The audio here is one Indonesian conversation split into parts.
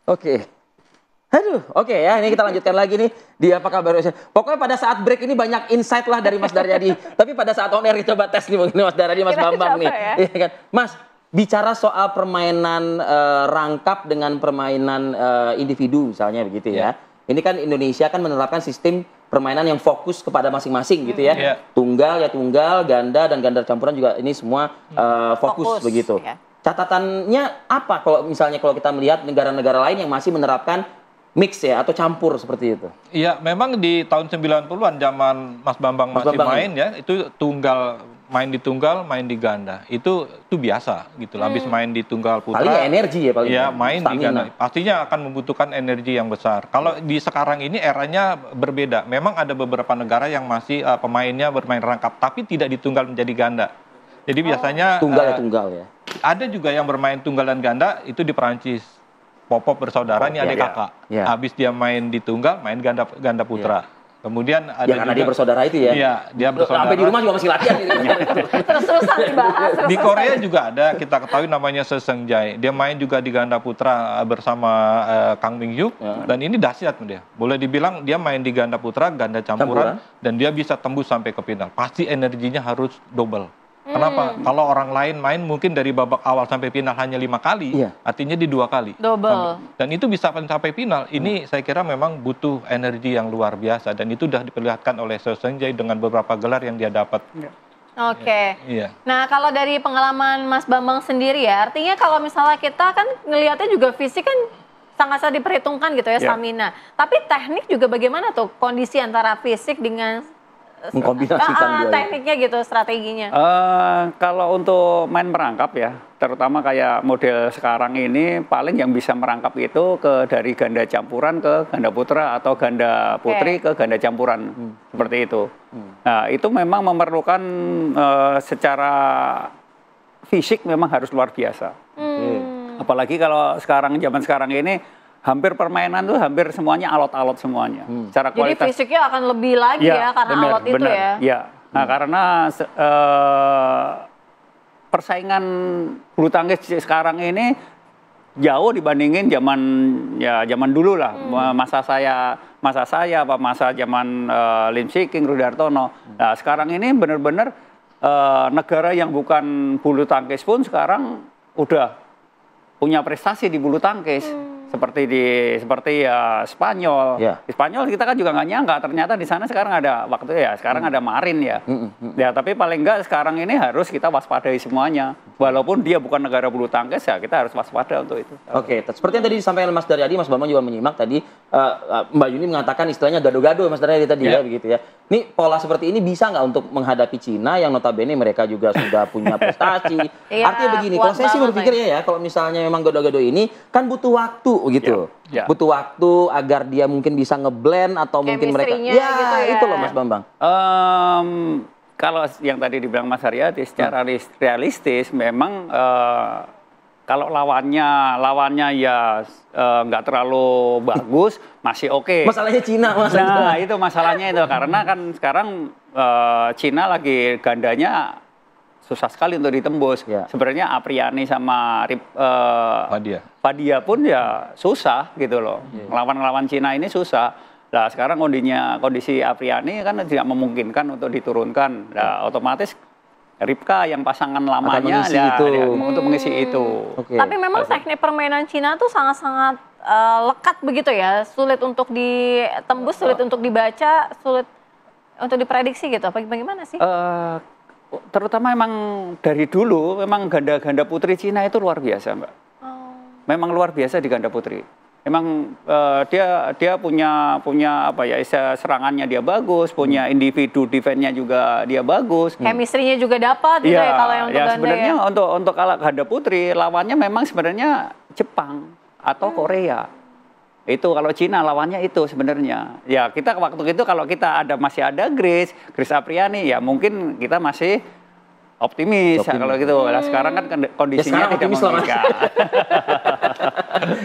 Oke. Aduh, oke ya, ini kita lanjutkan lagi nih di Apa Kabar Indonesia. Pokoknya pada saat break ini banyak insight lah dari Mas Daryadi. Tapi pada saat on air coba tes nih mungkin Mas Daryadi, Mas Kita Bambang coba nih. ya. Iya kan? Mas, bicara soal permainan rangkap dengan permainan individu misalnya begitu ya. Ini kan Indonesia kan menerapkan sistem permainan yang fokus kepada masing-masing gitu ya. Tunggal ya tunggal, ganda dan ganda campuran juga ini semua fokus begitu. Ya. Catatannya apa kalau misalnya kalau kita melihat negara-negara lain yang masih menerapkan mix ya atau campur seperti itu? Iya, memang di tahun 90-an zaman Mas Bambang masih main ya, itu main di tunggal, main di ganda. Itu biasa gitu lah. Habis main di tunggal putra. Paling energi ya paling. Iya, main di ganda. Stamina. Pastinya akan membutuhkan energi yang besar. Kalau di sekarang ini eranya berbeda. Memang ada beberapa negara yang masih pemainnya bermain rangkap tapi tidak ditunggal menjadi ganda. Jadi biasanya Tunggal ya tunggal ya. ada juga yang bermain tunggal dan ganda itu di Perancis. Popov bersaudara, ini adik kakak. Habis dia main di tunggal, main ganda putra. Kemudian ada karena dia bersaudara itu ya. Iya, dia bersaudara. Sampai di rumah juga masih latihan gitu. Terus-terusan dibahas. Di Korea juga ada, kita ketahui namanya Se Seung Jae. Dia main juga di ganda putra bersama Kang Min Hyuk. Dan ini dahsyat dia. Boleh dibilang dia main di ganda putra, ganda campuran. Dan dia bisa tembus sampai ke final. Pasti energinya harus double. Kenapa? Kalau orang lain main mungkin dari babak awal sampai final hanya 5 kali, artinya di 2 kali. Double. Dan itu bisa sampai final. Ini saya kira memang butuh energi yang luar biasa. Dan itu sudah diperlihatkan oleh Se Seung Jae dengan beberapa gelar yang dia dapat. Oke. Iya. Nah, kalau dari pengalaman Mas Bambang sendiri ya, artinya kalau misalnya kita kan ngelihatnya juga fisik kan sangat-sangat diperhitungkan gitu ya, stamina. Tapi teknik juga bagaimana tuh kondisi antara fisik dengan mengkombinasikan tekniknya gitu, strateginya. Kalau untuk main merangkap ya, terutama kayak model sekarang ini paling yang bisa merangkap itu dari ganda campuran ke ganda putra atau ganda putri ke ganda campuran seperti itu. Nah itu memang memerlukan secara fisik memang harus luar biasa. Apalagi kalau zaman sekarang ini hampir permainan tuh hampir semuanya alot-alot semuanya. Secara kualitas. Jadi fisiknya akan lebih lagi ya karena alot itu ya. Ya. Nah, karena persaingan bulu tangkis sekarang ini jauh dibandingin zaman dulu lah. Masa zaman Lim Swicking, Rudi Hartono. Nah, sekarang ini benar-benar negara yang bukan bulu tangkis pun sekarang udah punya prestasi di bulu tangkis. Seperti Spanyol. Di Spanyol kita kan juga nggak nyangka ternyata di sana sekarang ada sekarang ada Marin ya. Ya tapi paling nggak sekarang ini harus kita waspadai semuanya. Walaupun dia bukan negara bulu tangkis ya kita harus waspada untuk itu. Oke, seperti yang tadi disampaikan Mas Daryadi, Mas Bambang juga menyimak tadi Mbak Yuni mengatakan istilahnya gado-gado Mas Daryadi tadi ya begitu ya. Ini pola seperti ini bisa nggak untuk menghadapi Cina yang notabene mereka juga sudah punya prestasi. Artinya begini, kalau saya sih berpikir ya kalau misalnya memang gado-gado ini kan butuh waktu gitu. Butuh waktu agar dia mungkin bisa ngeblend atau mungkin mereka gitu ya. Itu loh Mas Bambang. Kalau yang tadi dibilang Mas Haryadi secara realistis memang kalau lawannya ya nggak terlalu bagus masih oke. Masalahnya Cina Nah itu masalahnya itu karena kan sekarang Cina lagi gandanya susah sekali untuk ditembus. Sebenarnya Apriani sama Fadia pun ya susah gitu loh. Lawan Cina ini susah. Nah sekarang kondisi Apriani kan tidak memungkinkan untuk diturunkan. Nah otomatis Ripka yang pasangan lamanya untuk mengisi itu. Tapi memang teknik permainan Cina tuh sangat-sangat lekat begitu ya. Sulit untuk ditembus, sulit untuk dibaca, sulit untuk diprediksi gitu. Bagaimana sih? Terutama memang dari dulu memang ganda-ganda putri Cina itu luar biasa, Mbak. Memang luar biasa di ganda putri. Memang dia punya serangannya dia bagus, punya individu defense-nya juga dia bagus. Chemistry-nya juga dapat gitu ya kalau yang untuk ganda sebenarnya untuk kalau ganda putri lawannya memang sebenarnya Jepang atau Korea. Itu kalau Cina lawannya itu sebenarnya. Ya kita waktu itu kalau kita masih ada Grace Apriani ya mungkin kita masih optimis. Ya, kalau gitu. Nah, sekarang kan kondisinya tidak memungkinkan.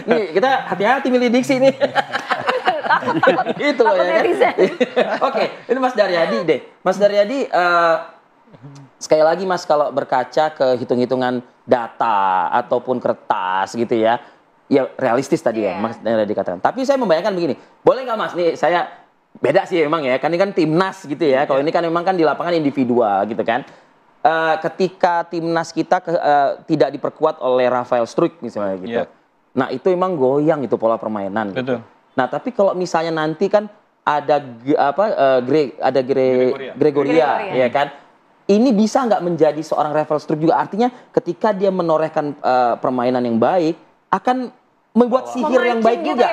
Nih kita hati-hati milih diksi nih. Itu loh ya. Oke, ini Mas Daryadi deh. Mas Daryadi, sekali lagi Mas kalau berkaca ke hitung-hitungan data ataupun kertas gitu ya, ya realistis tadi ya, Mas dikatakan. Tapi saya membayangkan begini, boleh nggak Mas? Nih saya beda sih memang ya, kan ini kan timnas gitu ya. Kalau ini kan memang kan di lapangan individual gitu kan. Ketika timnas kita tidak diperkuat oleh Rafael Struijk misalnya gitu. Nah itu memang goyang itu pola permainan. Gitu. Nah tapi kalau misalnya nanti kan ada Gregoria ya kan. Ini bisa nggak menjadi seorang Rafael Struijk juga, artinya ketika dia menorehkan permainan yang baik akan membuat sihir yang baik gitu juga,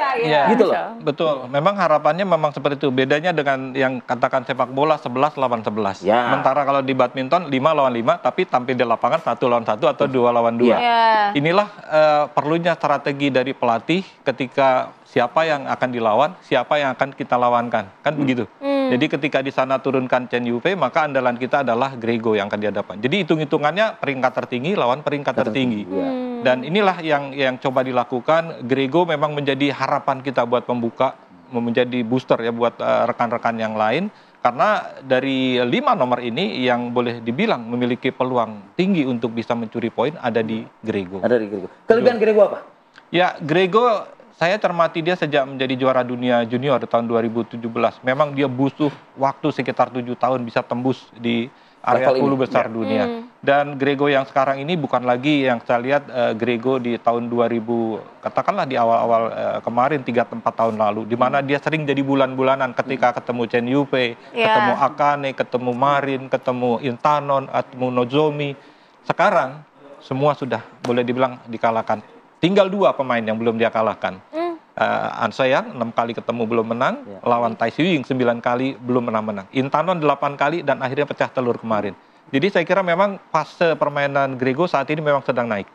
gitu loh. Betul. Memang harapannya memang seperti itu. Bedanya dengan yang katakan sepak bola 11 lawan 11. Sementara kalau di badminton 5 lawan 5, tapi tampil di lapangan 1 lawan 1 atau 2 lawan 2. Inilah perlunya strategi dari pelatih ketika siapa yang akan dilawan, siapa yang akan kita lawankan, kan begitu. Jadi ketika di sana turunkan Chen Yufei, maka andalan kita adalah Grego yang akan dihadapkan. Jadi hitung-hitungannya peringkat tertinggi lawan peringkat tertinggi. Dan inilah yang coba dilakukan. Grego memang menjadi harapan kita buat pembuka, menjadi booster ya buat rekan-rekan yang lain. Karena dari 5 nomor ini yang boleh dibilang memiliki peluang tinggi untuk bisa mencuri poin ada di Grego. Ada di Grego. Kelebihan Grego apa? Ya, Grego saya cermati dia sejak menjadi juara dunia junior di tahun 2017. Memang dia butuh waktu sekitar 7 tahun bisa tembus di area 10 besar dunia. Dan Grego yang sekarang ini bukan lagi yang saya lihat Grego di tahun 2000, katakanlah di awal-awal kemarin 3-4 tahun lalu, di mana dia sering jadi bulan-bulanan ketika ketemu Chen Yufei, ketemu Akane, ketemu Marin, ketemu Intanon, ketemu Nozomi. Sekarang semua sudah boleh dibilang dikalahkan. Tinggal 2 pemain yang belum dia kalahkan. An Sayang 6 kali ketemu belum menang, lawan Tai Tzu Ying 9 kali belum pernah menang. Intanon 8 kali dan akhirnya pecah telur kemarin. Jadi saya kira memang fase permainan Grego saat ini memang sedang naik.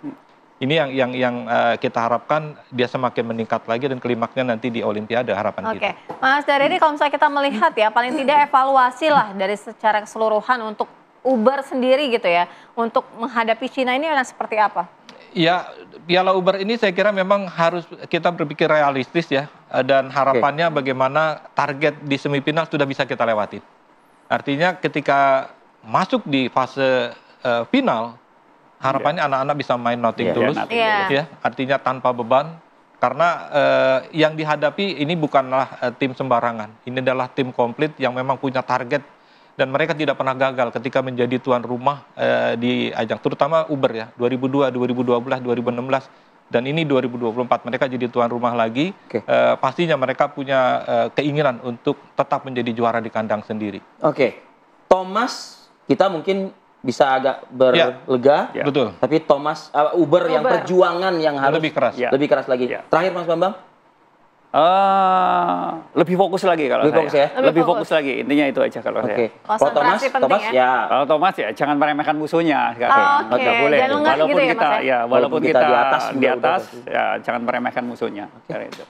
Ini yang kita harapkan dia semakin meningkat lagi dan klimaksnya nanti di Olimpiade harapan kita. Mas Daryadi, kalau misalnya kita melihat ya, paling tidak evaluasi lah dari secara keseluruhan untuk Uber sendiri gitu ya, untuk menghadapi Cina ini yang seperti apa? Ya, Piala Uber ini saya kira memang harus kita berpikir realistis ya, dan harapannya bagaimana target di semifinal sudah bisa kita lewati. Artinya ketika masuk di fase final, harapannya anak-anak bisa main nothing tulus, ya, artinya tanpa beban. Karena yang dihadapi ini bukanlah tim sembarangan, ini adalah tim komplit yang memang punya target. Dan mereka tidak pernah gagal ketika menjadi tuan rumah di ajang, terutama Uber ya, 2002, 2012, 2016, dan ini 2024 mereka jadi tuan rumah lagi. Pastinya mereka punya keinginan untuk tetap menjadi juara di kandang sendiri. Thomas kita mungkin bisa agak berlega, betul. Tapi Thomas Uber yang perjuangan yang harus lebih keras lagi. Terakhir Mas Bambang. Lebih fokus lagi kalau lebih saya. Lebih fokus lagi, intinya itu aja kalau saya. Kalau Thomas Kalau Thomas ya jangan meremehkan musuhnya. Nggak boleh. Walaupun gitu kita ya, walaupun kita di atas ya jangan meremehkan musuhnya. Itu.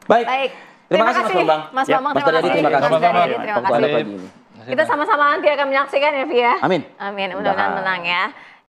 Baik. Terima kasih Mas Bambang. Mas Bambang, terima kasih. Terima kasih. Kita sama-sama nanti akan menyaksikan ya, Via. Amin. Mudah-mudahan menang ya.